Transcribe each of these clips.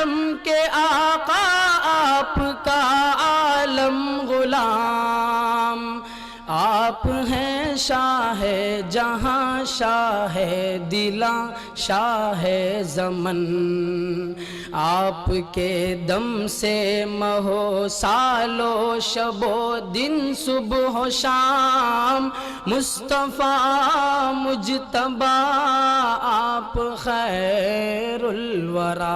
عالم کے آقا آپ کا عالم غلام، آپ ہیں شاہ جہاں شاہ دلاں شاہ زمن، آپ کے دم سے مہو سالو شب و دن صبح و شام، مصطفیٰ مجتبی آپ خیر الورا۔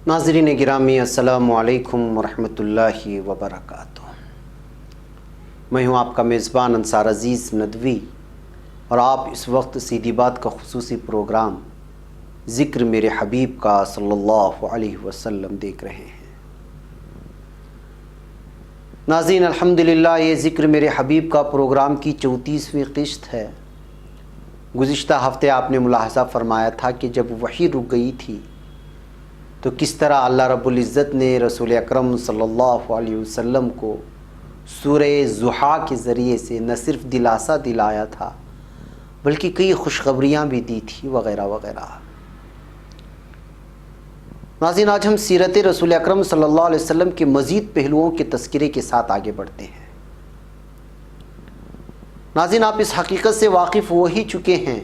ناظرین گرامی السلام علیکم ورحمۃ اللہ وبرکاتہ۔ میں ہوں آپ کا میزبان انصار عزیز ندوی، اور آپ اس وقت سیدھی بات کا خصوصی پروگرام ذکر میرے حبیب کا صلی اللہ علیہ وسلم دیکھ رہے ہیں۔ ناظرین الحمدللہ یہ ذکر میرے حبیب کا پروگرام کی 34ویں قسط ہے۔ گزشتہ ہفتے آپ نے ملاحظہ فرمایا تھا کہ جب وحی رک گئی تھی تو کس طرح اللہ رب العزت نے رسول اکرم صلی اللہ علیہ وسلم کو سورہ ضحیٰ کے ذریعے سے نہ صرف دلاسا دلایا تھا بلکہ کئی خوشخبریاں بھی دی تھی وغیرہ وغیرہ۔ ناظرین آج ہم سیرت رسول اکرم صلی اللہ علیہ وسلم کے مزید پہلوؤں کے تذکرے کے ساتھ آگے بڑھتے ہیں۔ ناظرین آپ اس حقیقت سے واقف ہو ہی چکے ہیں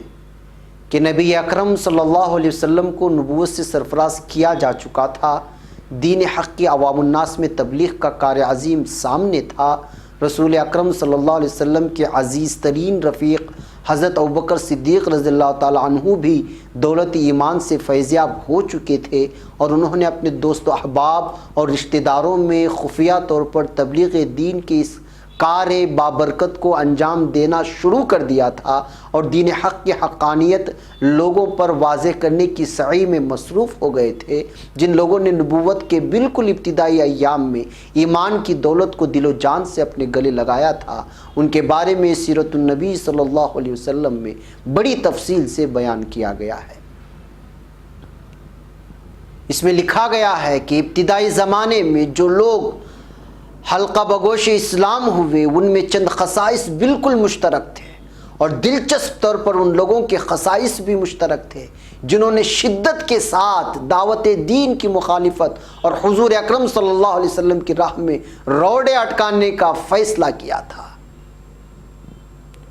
کہ نبی اکرم صلی اللہ علیہ وسلم کو نبوت سے سرفراز کیا جا چکا تھا، دین حق کی عوام الناس میں تبلیغ کا کار عظیم سامنے تھا، رسول اکرم صلی اللہ علیہ وسلم کے عزیز ترین رفیق حضرت ابوبکر صدیق رضی اللہ تعالیٰ عنہ بھی دولت ایمان سے فیضیاب ہو چکے تھے، اور انہوں نے اپنے دوست و احباب اور رشتہ داروں میں خفیہ طور پر تبلیغ دین کی اس کار بابرکت کو انجام دینا شروع کر دیا تھا، اور دین حق کی حقانیت لوگوں پر واضح کرنے کی سعی میں مصروف ہو گئے تھے۔ جن لوگوں نے نبوت کے بالکل ابتدائی ایام میں ایمان کی دولت کو دل و جان سے اپنے گلے لگایا تھا، ان کے بارے میں سیرت النبی صلی اللہ علیہ وسلم میں بڑی تفصیل سے بیان کیا گیا ہے۔ اس میں لکھا گیا ہے کہ ابتدائی زمانے میں جو لوگ حلقہ بگوش اسلام ہوئے ان میں چند خصائص بالکل مشترک تھے، اور دلچسپ طور پر ان لوگوں کے خصائص بھی مشترک تھے جنہوں نے شدت کے ساتھ دعوت دین کی مخالفت اور حضور اکرم صلی اللہ علیہ وسلم کی راہ میں روڑے اٹکانے کا فیصلہ کیا تھا۔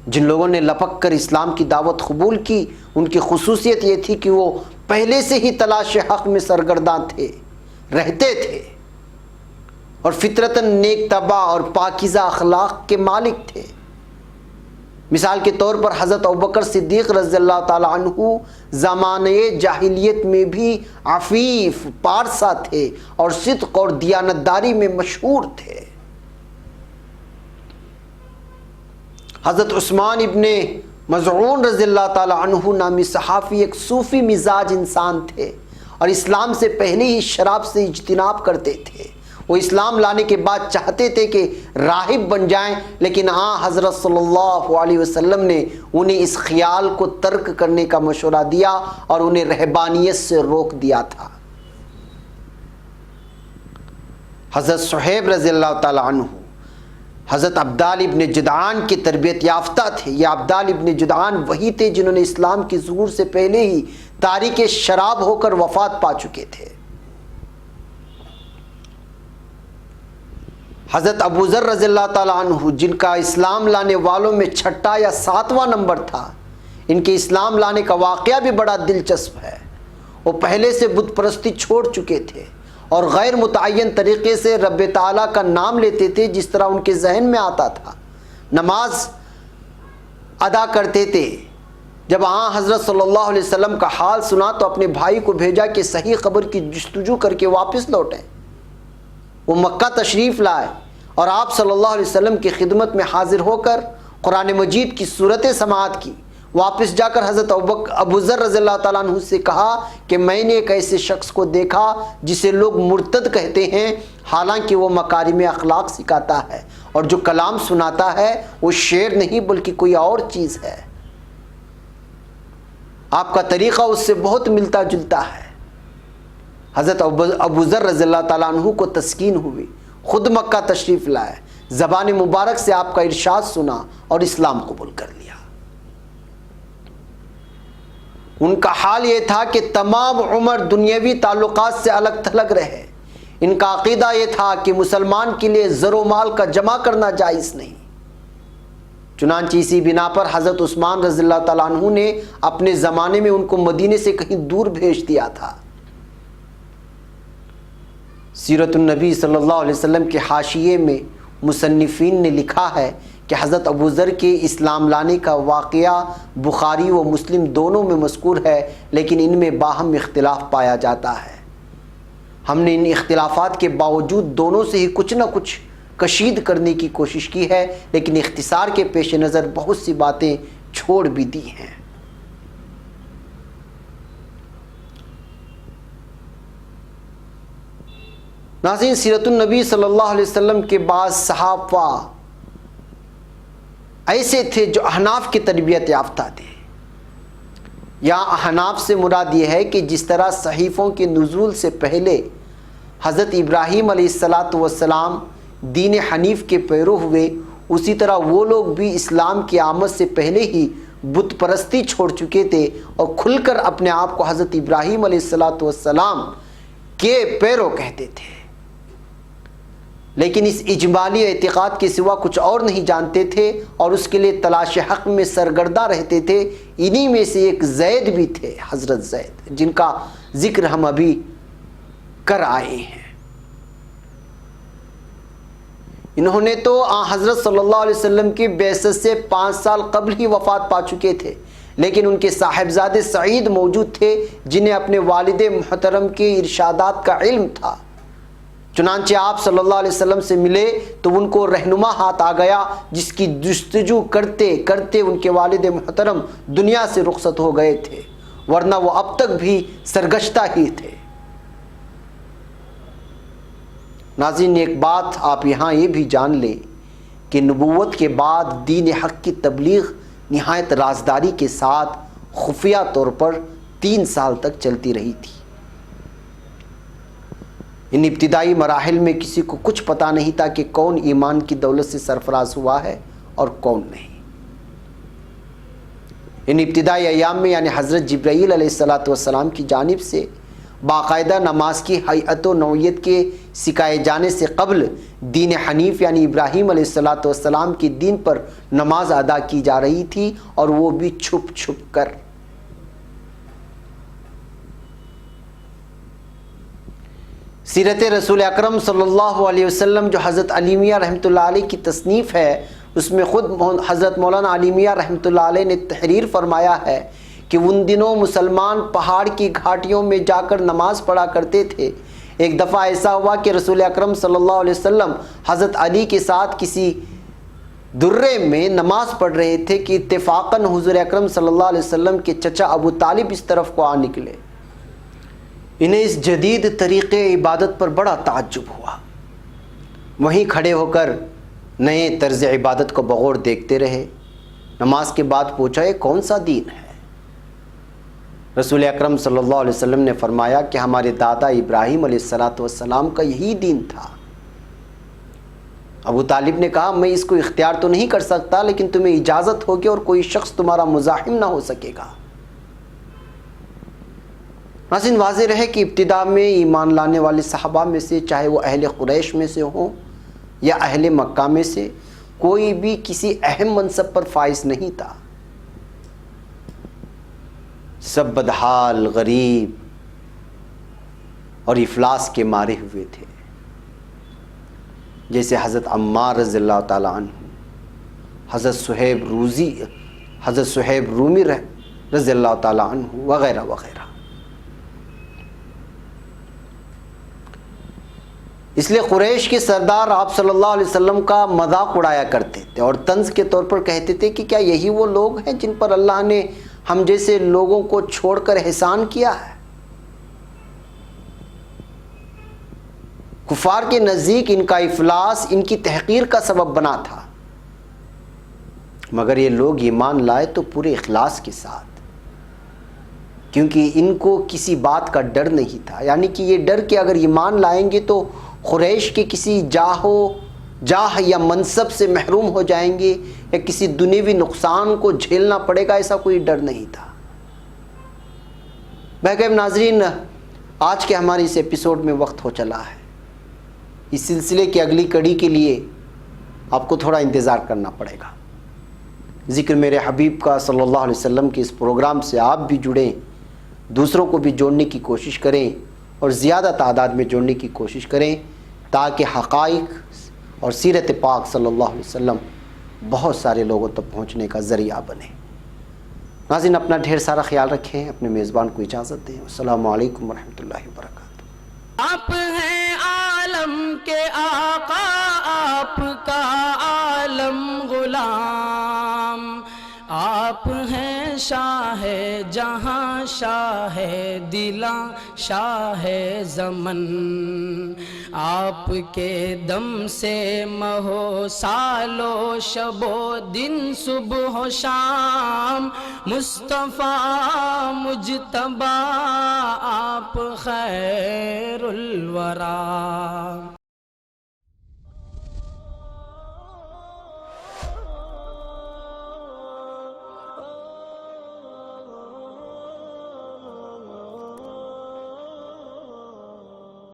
جن لوگوں نے لپک کر اسلام کی دعوت قبول کی ان کی خصوصیت یہ تھی کہ وہ پہلے سے ہی تلاش حق میں سرگرداں رہتے تھے، اور فطرتاً نیک طبع اور پاکیزہ اخلاق کے مالک تھے۔ مثال کے طور پر حضرت ابوبکر صدیق رضی اللہ تعالیٰ عنہ زمانے جاہلیت میں بھی عفیف پارسا تھے اور صدق اور دیانتداری میں مشہور تھے۔ حضرت عثمان ابن مظعون رضی اللہ تعالیٰ عنہ نامی صحافی ایک صوفی مزاج انسان تھے، اور اسلام سے پہلے ہی شراب سے اجتناب کرتے تھے۔ وہ اسلام لانے کے بعد چاہتے تھے کہ راہب بن جائیں، لیکن حضرت صلی اللہ علیہ وسلم نے انہیں اس خیال کو ترک کرنے کا مشورہ دیا اور انہیں رہبانیت سے روک دیا تھا۔ حضرت صہیب رضی اللہ تعالیٰ عنہ حضرت عبدال ابن جدعان کی تربیت یافتہ تھے۔ یہ عبدال ابن جدعان وہی تھے جنہوں نے اسلام کی ظہور سے پہلے ہی تارک شراب ہو کر وفات پا چکے تھے۔ حضرت ابو ذر رضی اللہ تعالیٰ عنہ جن کا اسلام لانے والوں میں 6واں یا 7واں نمبر تھا، ان کے اسلام لانے کا واقعہ بھی بڑا دلچسپ ہے۔ وہ پہلے سے بت پرستی چھوڑ چکے تھے اور غیر متعین طریقے سے رب تعالیٰ کا نام لیتے تھے جس طرح ان کے ذہن میں آتا تھا، نماز ادا کرتے تھے۔ جب حضرت صلی اللہ علیہ وسلم کا حال سنا تو اپنے بھائی کو بھیجا کہ صحیح خبر کی جستجو کر کے واپس لوٹیں۔ وہ مکہ تشریف لائے اور آپ صلی اللہ علیہ وسلم کی خدمت میں حاضر ہو کر قرآن مجید کی صورتیں سماعت کی۔ واپس جا کر حضرت ابو ذر رضی اللہ تعالیٰ عنہ سے کہا کہ میں نے ایک ایسے شخص کو دیکھا جسے لوگ مرتد کہتے ہیں، حالانکہ وہ مکارم اخلاق سکھاتا ہے، اور جو کلام سناتا ہے وہ شعر نہیں بلکہ کوئی اور چیز ہے۔ آپ کا طریقہ اس سے بہت ملتا جلتا ہے۔ حضرت ابو ذر رضی اللہ تعالیٰ عنہ کو تسکین ہوئی، خود مکہ تشریف لائے، زبان مبارک سے آپ کا ارشاد سنا اور اسلام قبول کر لیا۔ ان کا حال یہ تھا کہ تمام عمر دنیاوی تعلقات سے الگ تھلگ رہے۔ ان کا عقیدہ یہ تھا کہ مسلمان کے لیے زر و مال کا جمع کرنا جائز نہیں۔ چنانچہ اسی بنا پر حضرت عثمان رضی اللہ تعالیٰ عنہ نے اپنے زمانے میں ان کو مدینے سے کہیں دور بھیج دیا تھا۔ سیرت النبی صلی اللہ علیہ وسلم کے حاشیے میں مصنفین نے لکھا ہے کہ حضرت ابو ذر کے اسلام لانے کا واقعہ بخاری و مسلم دونوں میں مذکور ہے، لیکن ان میں باہم اختلاف پایا جاتا ہے۔ ہم نے ان اختلافات کے باوجود دونوں سے ہی کچھ نہ کچھ کشید کرنے کی کوشش کی ہے، لیکن اختصار کے پیش نظر بہت سی باتیں چھوڑ بھی دی ہیں۔ ناظرین، سیرت النبی صلی اللہ علیہ وسلم کے بعض صحابہ ایسے تھے جو احناف کی تربیت یافتہ تھے۔ یہاں احناف سے مراد یہ ہے کہ جس طرح صحیفوں کے نزول سے پہلے حضرت ابراہیم علیہ السلام دین حنیف کے پیرو ہوئے، اسی طرح وہ لوگ بھی اسلام کی آمد سے پہلے ہی بت پرستی چھوڑ چکے تھے اور کھل کر اپنے آپ کو حضرت ابراہیم علیہ السلام کے پیرو کہتے تھے، لیکن اس اجمالی اعتقاد کے سوا کچھ اور نہیں جانتے تھے اور اس کے لیے تلاش حق میں سرگردہ رہتے تھے۔ انہی میں سے ایک زید بھی تھے، حضرت زید، جن کا ذکر ہم ابھی کر آئے ہیں۔ انہوں نے تو حضرت صلی اللہ علیہ وسلم کی بعثت سے 5 سال قبل ہی وفات پا چکے تھے، لیکن ان کے صاحبزادے سعید موجود تھے جنہیں اپنے والد محترم کے ارشادات کا علم تھا۔ چنانچہ آپ صلی اللہ علیہ وسلم سے ملے تو ان کو رہنما ہاتھ آ گیا، جس کی جستجو کرتے کرتے ان کے والد محترم دنیا سے رخصت ہو گئے تھے، ورنہ وہ اب تک بھی سرگشتہ ہی تھے۔ ناظرین، ایک بات آپ یہاں یہ بھی جان لیں کہ نبوت کے بعد دین حق کی تبلیغ نہایت رازداری کے ساتھ خفیہ طور پر 3 سال تک چلتی رہی تھی۔ ان ابتدائی مراحل میں کسی کو کچھ پتہ نہیں تھا کہ کون ایمان کی دولت سے سرفراز ہوا ہے اور کون نہیں۔ ان ابتدائی ایام میں یعنی حضرت جبرائیل علیہ السلام کی جانب سے باقاعدہ نماز کی ہیئت و نوعیت کے سکھائے جانے سے قبل دین حنیف یعنی ابراہیم علیہ السلام کے دین پر نماز ادا کی جا رہی تھی، اور وہ بھی چھپ چھپ کر۔ سیرت رسول اکرم صلی اللہ علیہ وسلم جو حضرت علی میاں رحمۃ اللہ علیہ کی تصنیف ہے، اس میں خود حضرت مولانا علی میاں رحمۃ اللہ علیہ نے تحریر فرمایا ہے کہ ان دنوں مسلمان پہاڑ کی گھاٹیوں میں جا کر نماز پڑھا کرتے تھے۔ ایک دفعہ ایسا ہوا کہ رسول اکرم صلی اللہ علیہ وسلم حضرت علی کے ساتھ کسی درے میں نماز پڑھ رہے تھے کہ اتفاقاً حضور اکرم صلی اللہ علیہ وسلم کے چچا ابو طالب اس طرف کو آ نکلے۔ انہیں اس جدید طریقے عبادت پر بڑا تعجب ہوا، وہیں کھڑے ہو کر نئے طرز عبادت کو بغور دیکھتے رہے۔ نماز کے بعد پوچھا، یہ کون سا دین ہے؟ رسول اکرم صلی اللہ علیہ وسلم نے فرمایا کہ ہمارے دادا ابراہیم علیہ السلام کا یہی دین تھا۔ ابو طالب نے کہا، میں اس کو اختیار تو نہیں کر سکتا، لیکن تمہیں اجازت ہوگی اور کوئی شخص تمہارا مزاحم نہ ہو سکے گا۔ ناظرین، واضح رہے کہ ابتدا میں ایمان لانے والے صحابہ میں سے، چاہے وہ اہل قریش میں سے ہوں یا اہل مکہ میں سے، کوئی بھی کسی اہم منصب پر فائز نہیں تھا۔ سب بدحال، غریب اور افلاس کے مارے ہوئے تھے، جیسے حضرت عمار رضی اللہ تعالیٰ عنہ، حضرت صہیب رومی رضی اللہ تعالیٰ عنہ وغیرہ وغیرہ۔ اس لیے قریش کے سردار آپ صلی اللہ علیہ وسلم کا مذاق اڑایا کرتے تھے اور طنز کے طور پر کہتے تھے کہ کیا یہی وہ لوگ ہیں جن پر اللہ نے ہم جیسے لوگوں کو چھوڑ کر احسان کیا ہے؟ کفار کے نزدیک ان کا افلاس ان کی تحقیر کا سبب بنا تھا، مگر یہ لوگ ایمان لائے تو پورے اخلاص کے ساتھ، کیونکہ ان کو کسی بات کا ڈر نہیں تھا، یعنی کہ یہ ڈر کہ اگر ایمان لائیں گے تو قریش کے کسی جاہ یا منصب سے محروم ہو جائیں گے یا کسی دنیوی نقصان کو جھیلنا پڑے گا، ایسا کوئی ڈر نہیں تھا۔ بہرکیف ناظرین، آج کے ہمارے اس ایپیسوڈ میں وقت ہو چلا ہے. اس سلسلے کی اگلی کڑی کے لیے آپ کو تھوڑا انتظار کرنا پڑے گا. ذکر میرے حبیب کا صلی اللہ علیہ وسلم کے اس پروگرام سے آپ بھی جڑیں، دوسروں کو بھی جوڑنے کی کوشش کریں اور زیادہ تعداد میں جوڑنے کی کوشش کریں تاکہ حقائق اور سیرت پاک صلی اللہ علیہ وسلم بہت سارے لوگوں تک پہنچنے کا ذریعہ بنے. ناظرین، اپنا ڈھیر سارا خیال رکھیں. اپنے میزبان کو اجازت دیں. السلام علیکم ورحمۃ اللہ وبرکاتہ. آپ ہیں عالم کے آقا، آپ کا عالم غلام. آپ ہیں شاہ جہاں، شاہ دلاں، شاہ زمن. آپ کے دم سے مہو سالو شب و دن، صبح و شام. مصطفیٰ مجتبیٰ آپ خیر الورا.